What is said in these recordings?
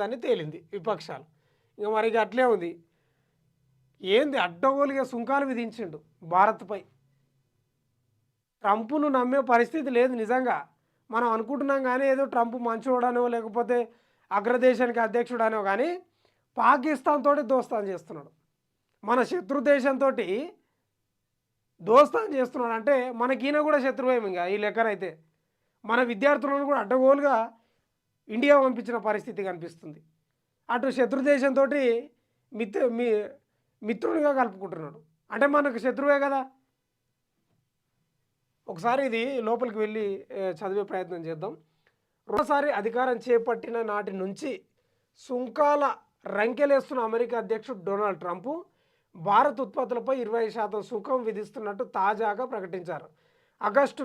అని తేలింది విపక్షాలు. మరి ఇక అట్లే ఉంది. ఏంది అడ్డగోలుగా సుంకాలు విధించిండు భారత్‌పై. ట్రంప్‌ను నమ్మే పరిస్థితి లేదు నిజంగా. మనం అనుకుంటున్నాం గానీ ఏదో ట్రంప్ మంచోడనో లేకపోతే అగ్రదేశానికి అధ్యక్షుడనో గానీ పాకిస్తాన్ తోటి దోస్తాను చేస్తున్నాడు. మన శత్రు దేశంతోటి దోస్తాను చేస్తున్నాడు. అంటే మనకీయన కూడా శత్రువేమింక ఈ లెక్కనైతే. మన విద్యార్థులను కూడా అడ్డగోలుగా ఇండియా పంపించిన పరిస్థితి కనిపిస్తుంది. అటు శత్రు దేశంతోటి మిత్రునిగా కలుపుకుంటున్నాడు. అంటే మనకు శత్రువే కదా! ఒకసారి ఇది లోపలికి వెళ్ళి చదివే ప్రయత్నం చేద్దాం. రెండోసారి అధికారం చేపట్టిన నాటి నుంచి సుంకాల రంకెలేస్తున్న అమెరికా అధ్యక్షుడు డొనాల్డ్ ట్రంప్ భారత్ ఉత్పత్తులపై 20% సుంకం విధిస్తున్నట్టు తాజాగా ప్రకటించారు. ఆగస్టు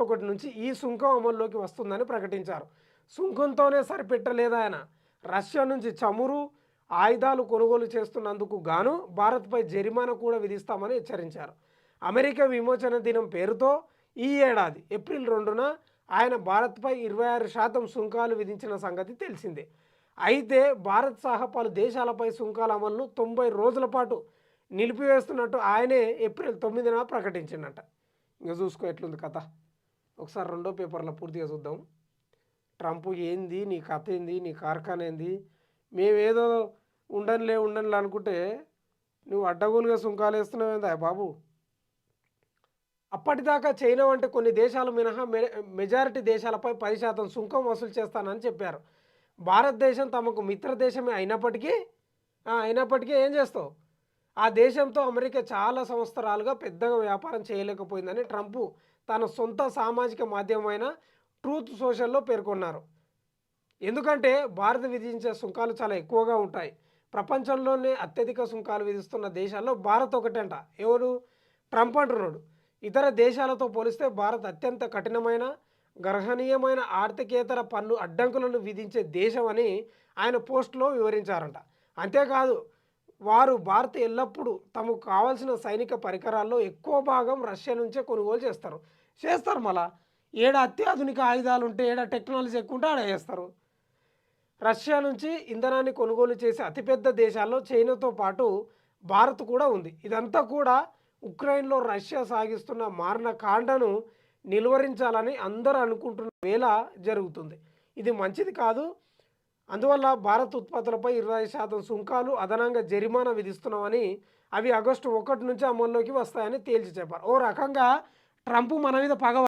1 నుంచి ఈ సుంకం అమల్లోకి వస్తుందని ప్రకటించారు. సుంకంతోనే సరిపెట్టలేదాయన. రష్యా నుంచి చమురు, ఆయుధాలు కొనుగోలు చేస్తున్నందుకు గాను భారత్పై జరిమానా కూడా విధిస్తామని హెచ్చరించారు. అమెరికా విమోచన దినం పేరుతో ఈ ఏడాది ఏప్రిల్ 2న ఆయన భారత్పై 26% సుంకాలు విధించిన సంగతి తెలిసిందే. అయితే భారత్ సహా పలు దేశాలపై సుంకాల అమలును 90 రోజుల పాటు నిలిపివేస్తున్నట్టు ఆయనే ఏప్రిల్ 9న ప్రకటించిండట. ఇంకా చూసుకో ఎట్లుంది కథ. ఒకసారి రెండో పేపర్లో పూర్తిగా చూద్దాం. ట్రంప్ ఏంది, నీ కథ ఏంది, నీ కార్ఖానా ఏంది, మేమేదో ఉండనులే అనుకుంటే నువ్వు అడ్డగోలుగా సుంకాలు వేస్తున్నావేందా బాబు. అప్పటిదాకా చైనా వంటి కొన్ని దేశాలు మినహా మెజారిటీ దేశాలపై 10% సుంకం వసూలు చేస్తానని చెప్పారు. భారతదేశం తమకు మిత్ర దేశమే అయినప్పటికీ ఏం చేస్తావు? ఆ దేశంతో అమెరికా చాలా సంవత్సరాలుగా పెద్దగా వ్యాపారం చేయలేకపోయిందని ట్రంప్ తన సొంత సామాజిక మాధ్యమమైన ట్రూత్ సోషల్లో పేర్కొన్నారు. ఎందుకంటే భారత్ విధించే సుంకాలు చాలా ఎక్కువగా ఉంటాయి. ప్రపంచంలోనే అత్యధిక సుంకాలు విధిస్తున్న దేశాల్లో భారత్ ఒకటంట. ఎవరు? ట్రంప్ అంటున్నాడు. ఇతర దేశాలతో పోలిస్తే భారత్ అత్యంత కఠినమైన, గర్హనీయమైన ఆర్థికేతర పన్ను అడ్డంకులను విధించే దేశం అని ఆయన పోస్టులో వివరించారంట. అంతేకాదు, వారు భారత్ ఎల్లప్పుడూ తమకు కావాల్సిన సైనిక పరికరాల్లో ఎక్కువ భాగం రష్యా నుంచే కొనుగోలు చేస్తారు. మళ్ళా ఏడ అత్యాధునిక ఆయుధాలు ఉంటే, ఏడ టెక్నాలజీ ఎక్కువ ఉంటే ఆడ చేస్తారు. రష్యా నుంచి ఇంధనాన్ని కొనుగోలు చేసే అతిపెద్ద దేశాల్లో చైనాతో పాటు భారత్ కూడా ఉంది. ఇదంతా కూడా ఉక్రెయిన్లో రష్యా సాగిస్తున్న మారణకాండను నిలువరించాలని అందరూ అనుకుంటున్న వేళ జరుగుతుంది. ఇది మంచిది కాదు. అందువల్ల భారత్ ఉత్పత్తులపై 20% సుంకాలు, అదనంగా జరిమానా విధిస్తున్నామని, అవి ఆగస్టు 1 నుంచి అమల్లోకి వస్తాయని తేల్చి చెప్పారు. ఓ రకంగా ట్రంప్ మన మీద పగ